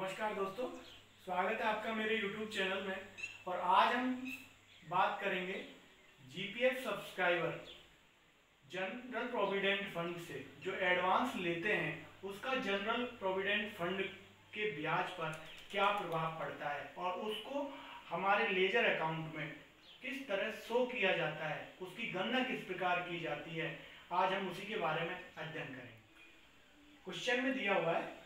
नमस्कार दोस्तों, स्वागत है आपका मेरे YouTube चैनल में। और आज हम बात करेंगे GPF subscriber general provident fund से जो एडवांस लेते हैं उसका जनरल प्रोविडेंट फंड के ब्याज पर क्या प्रभाव पड़ता है और उसको हमारे लेजर अकाउंट में किस तरह शो किया जाता है, उसकी गणना किस प्रकार की जाती है। आज हम उसी के बारे में अध्ययन करेंगे। क्वेश्चन में दिया हुआ है,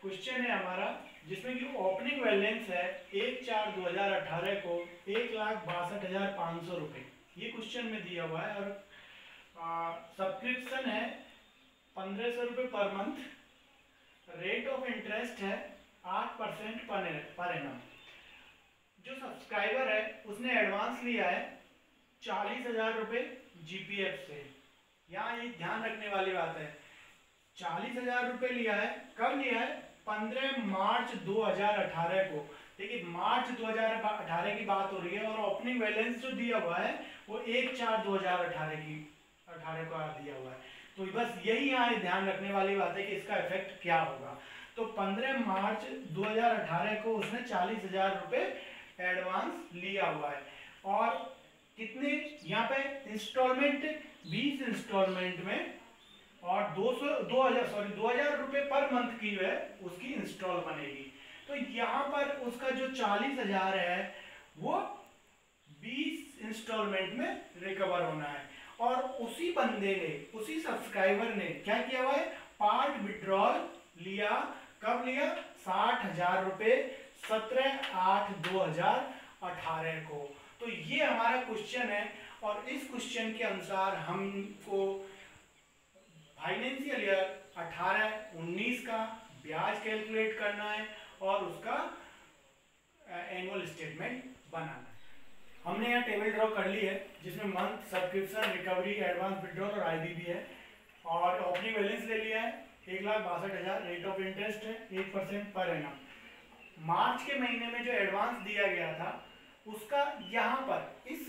क्वेश्चन है हमारा जिसमें कि ओपनिंग बैलेंस है 1/4/2018 को 1,62,500 रुपये, ये क्वेश्चन में दिया हुआ है। और सब्सक्रिप्शन है 1,500 रुपये per month, rate of interest है 8% पर एनम। जो सब्सक्राइबर है उसने एडवांस लिया है 40,000 रुपये जीपीएफ से। यहाँ ये ध्यान रखने वाली बात है, 40,000 रुपये लिया है। कब लिया है? 15 मार्च 2018 को। देखिए मार्च 2018 की बात हो रही है और ओपनिंग बैलेंस जो दिया हुआ है वो 1/4/2018 को दिया हुआ है। तो बस यही यहाँ ध्यान रखने वाली बात है कि इसका इफेक्ट क्या होगा। तो 15 मार्च 2018 को उसने 40,000 रुपये एडवांस लिया हुआ है और कितने यहाँ पे इंस्टॉलमेंट 20 इंस्टॉलमेंट में और 2,000 रुपये पर मंथ की जो है उसकी इंस्टॉल बनेगी। तो यहाँ पर उसका जो 40,000 है वो 20 इंस्टॉलमेंट में रिकवर होना है। और उसी बंदे ने, उसी सब्सक्राइबर ने क्या किया हुआ है? पार्ट विड्रॉल लिया। कब लिया? 60,000 रुपये 17/8/2018 को। तो ये हमारा क्वेश्चन है और इस क्वेश्चन के अनुसार हमको फाइनेंशियल ईयर 18-19 का ब्याज कैलकुलेट करना है और उसका एनुअल स्टेटमेंट बनाना है। हमने यहाँ टेबल ड्रॉ कर ली है जिसमें month, subscription, recovery, advance withdrawal और आईबीबी है। और ओपनिंग बैलेंस ले लिया है 1,62,000, रेट ऑफ इंटरेस्ट है 8% पर एनम। मार्च के महीने में जो एडवांस दिया गया था उसका यहाँ पर इस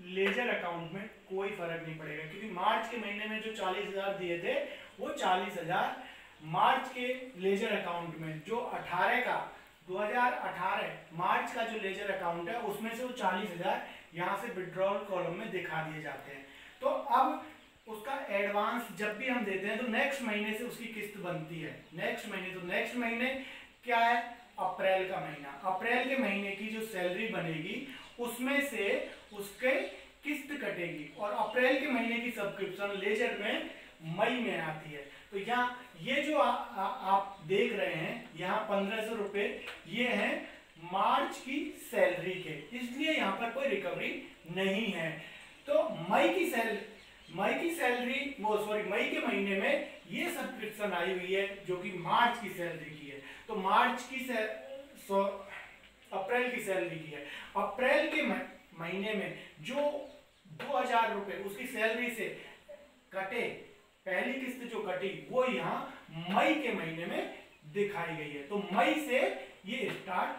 लेजर अकाउंट में कोई फर्क नहीं पड़ेगा, क्योंकि मार्च के महीने में जो 40,000 दिए थे वो 40,000 मार्च के लेजर अकाउंट में, जो 2018 मार्च का जो लेजर अकाउंट है उसमें से वो 40,000 यहाँ से विड्रॉल कॉलम में दिखा दिए जाते हैं। तो अब उसका एडवांस जब भी हम देते हैं तो नेक्स्ट महीने से उसकी किस्त बनती है। नेक्स्ट महीने क्या है? अप्रैल का महीना। अप्रैल के महीने की जो सैलरी बनेगी उसमें से उसके किस्त कटेगी और अप्रैल के महीने की सब्सक्रिप्शन लेजर में मई में आती है। तो यहाँ ये जो आप देख रहे हैं यहाँ 1,500 रुपये, ये है मार्च की सैलरी के, इसलिए यहाँ पर कोई रिकवरी नहीं है। तो मई के महीने में ये सब्सक्रिप्शन आई हुई है जो कि मार्च की सैलरी की है। तो अप्रैल की सैलरी की है। अप्रैल के महीने में जो 2,000 रुपये उसकी सैलरी से कटे, पहली किस्त जो कटी वो यहाँ मई के महीने में दिखाई गई है। तो मई से ये स्टार्ट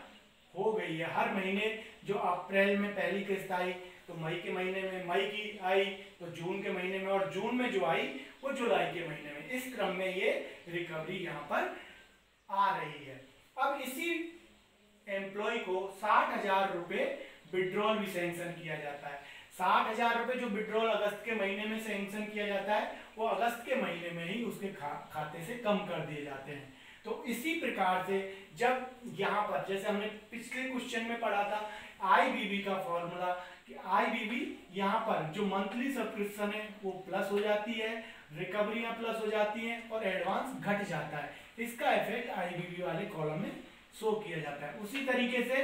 हो गई है। हर महीने जो अप्रैल में पहली किस्त आई तो मई के महीने में मई की आई, तो जून के महीने में, और जून में जो आई वो जुलाई के महीने में। इस क्रम में ये रिकवरी यहाँ पर आ रही है। अब इसी एम्प्लॉय को 60,000 रुपये विड्रॉल भी सैंक्शन किया जाता है। 60,000 रुपये जो विड्रॉल अगस्त के महीने में सैंक्शन किया जाता है वो अगस्त के महीने में ही उसके खाते से कम कर दिए जाते हैं। तो इसी प्रकार से जब यहाँ पर, जैसे हमने पिछले क्वेश्चन में पढ़ा था आईबीबी का फॉर्मूला, कि आईबीबी यहाँ पर जो मंथली सब्सक्रिप्शन है वो प्लस हो जाती है, रिकवरियां प्लस हो जाती हैं और एडवांस घट जाता है। इसका इफेक्ट आईबीबी वाले कॉलम में शो किया जाता है। उसी तरीके से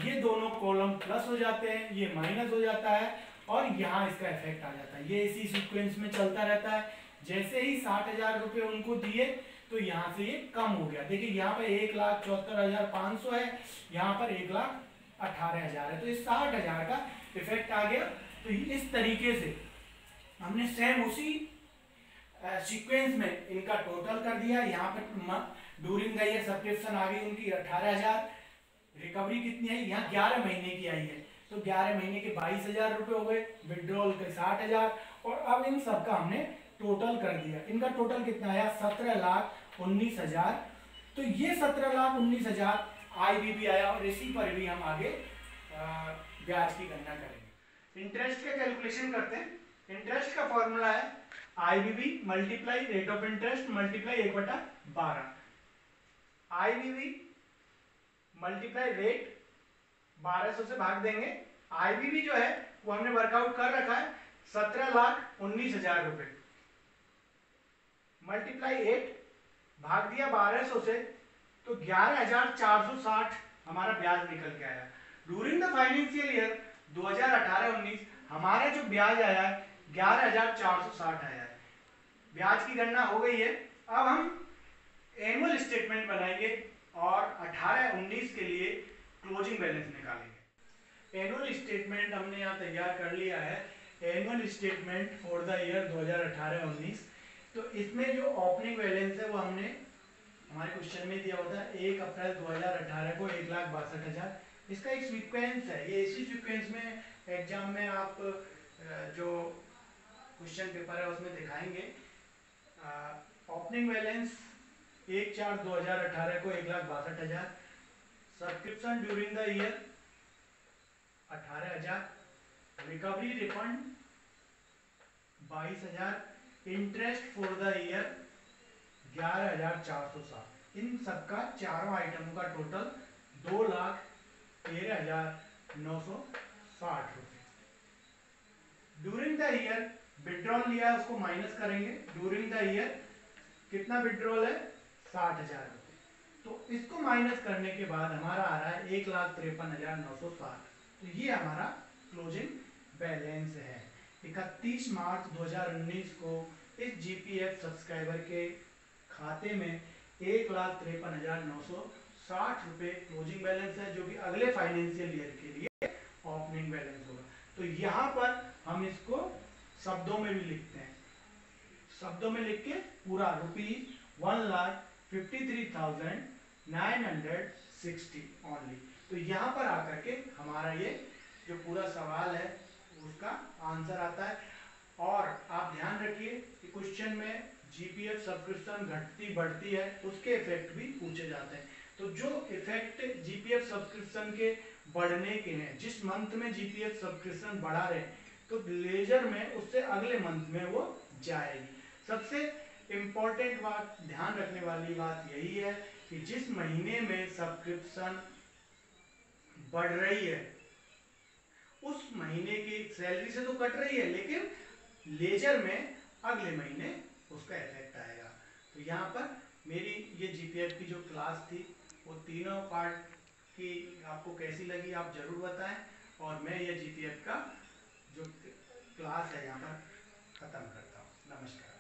ये दोनों कॉलम प्लस हो जाते हैं, ये माइनस हो जाता है और यहाँ इसका इफेक्ट आ जाता है। ये इसी सीक्वेंस में चलता रहता है। जैसे ही 60,000 रुपये उनको दिए तो यहाँ से ये कम हो गया। देखिए यहाँ पे 1,74,500 है, यहाँ पर 1,18,000 है, तो इस 60,000 का इफेक्ट आ गया। तो इस तरीके से हमने सेम उसी सीक्वेंस में इनका टोटल कर दिया। यहाँ पे ड्यूरिंग द ईयर सब्सक्रिप्शन आ गई उनकी 18,000, रिकवरी कितनी है? यहाँ 11 महीने की आई है, तो 11 महीने के 22,000 रुपये हो गए, विड्रॉल के 60,000, और अब इन सबका हमने टोटल कर दिया। इनका टोटल कितना आया? 17,19,000 तो ये 17,19,000 IBB आया और इसी पर भी हम आगे ब्याज की गणना करेंगे। इंटरेस्ट का कैलकुलेशन करते हैं। इंटरेस्ट का फॉर्मूला है IBB multiply rate of interest multiply 1/12। IBB multiply rate 1200 से भाग देंगे। IBB जो है वो हमने वर्कआउट कर रखा है 17,19,000 रुपए, मल्टीप्लाई 8 भाग दिया 1200 से, तो 11,460 हमारा ब्याज निकल के आया। ड्यूरिंग द फाइनेंशियल ईयर 2018-19 हमारा जो ब्याज आया है 11,460 आया है। ब्याज की गणना हो गई है। अब हम एनुअल स्टेटमेंट बनाएंगे और 18-19 के लिए क्लोजिंग बैलेंस निकालेंगे। एनुअल स्टेटमेंट हमने यहाँ तैयार कर लिया है, annual statement for the year 2018-19। तो इसमें जो ओपनिंग बैलेंस है वो हमने हमारे क्वेश्चन में दिया होता है 1 अप्रैल 2018 को 1,62,000। इसका एक सीक्वेंस है, ये इसी सीक्वेंस में एग्जाम में आप जो क्वेश्चन पेपर है उसमें दिखाएंगे। ओपनिंग बैलेंस 1/4/2018 को 1,62,000, subscription during the year 18,000, recovery refund 22,000, interest for the year 11,460। इन सबका चारों आइटमों का टोटल 2,13,960 रुपए। ड्यूरिंग द ईयर विड्रॉल लिया है उसको माइनस करेंगे। ड्यूरिंग द ईयर कितना विड्रॉल है 60,000 रुपए, तो इसको माइनस करने के बाद हमारा आ रहा है 1,53,960। तो ये हमारा क्लोजिंग बैलेंस है। 31 मार्च 2019 को इस GPF सब्सक्राइबर के खाते में 1,53,960 रुपए क्लोजिंग बैलेंस है, जो कि अगले फाइनेंशियल ईयर के लिए ओपनिंग बैलेंस होगा। तो यहाँ पर हम इसको शब्दों में भी लिखते हैं, शब्दों में लिख के पूरा ₹1,53,960 ओनली। तो यहाँ पर आकर के हमारा ये जो पूरा सवाल है उसका आंसर आता है। और आप ध्यान रखिए कि क्वेश्चन में GPF सब्सक्रिप्शन घटती बढ़ती है उसके इफेक्ट भी पूछे जाते हैं। तो जो इफेक्ट GPF सब्सक्रिप्शन के बढ़ने के हैं, जिस मंथ में GPF सब्सक्रिप्शन बढ़ा रहे हैं, तो लेजर में उससे अगले मंथ में वो जाएगी। सबसे इंपॉर्टेंट बात, ध्यान रखने वाली बात यही है कि जिस महीने में सब्सक्रिप्शन बढ़ रही है उस महीने की सैलरी से तो कट रही है, लेकिन लेजर में अगले महीने उसका इफेक्ट आएगा। तो यहाँ पर मेरी ये GPF की जो क्लास थी वो तीनों पार्ट की आपको कैसी लगी आप जरूर बताएं। और मैं ये GPF का जो क्लास है यहाँ पर खत्म करता हूँ। नमस्कार।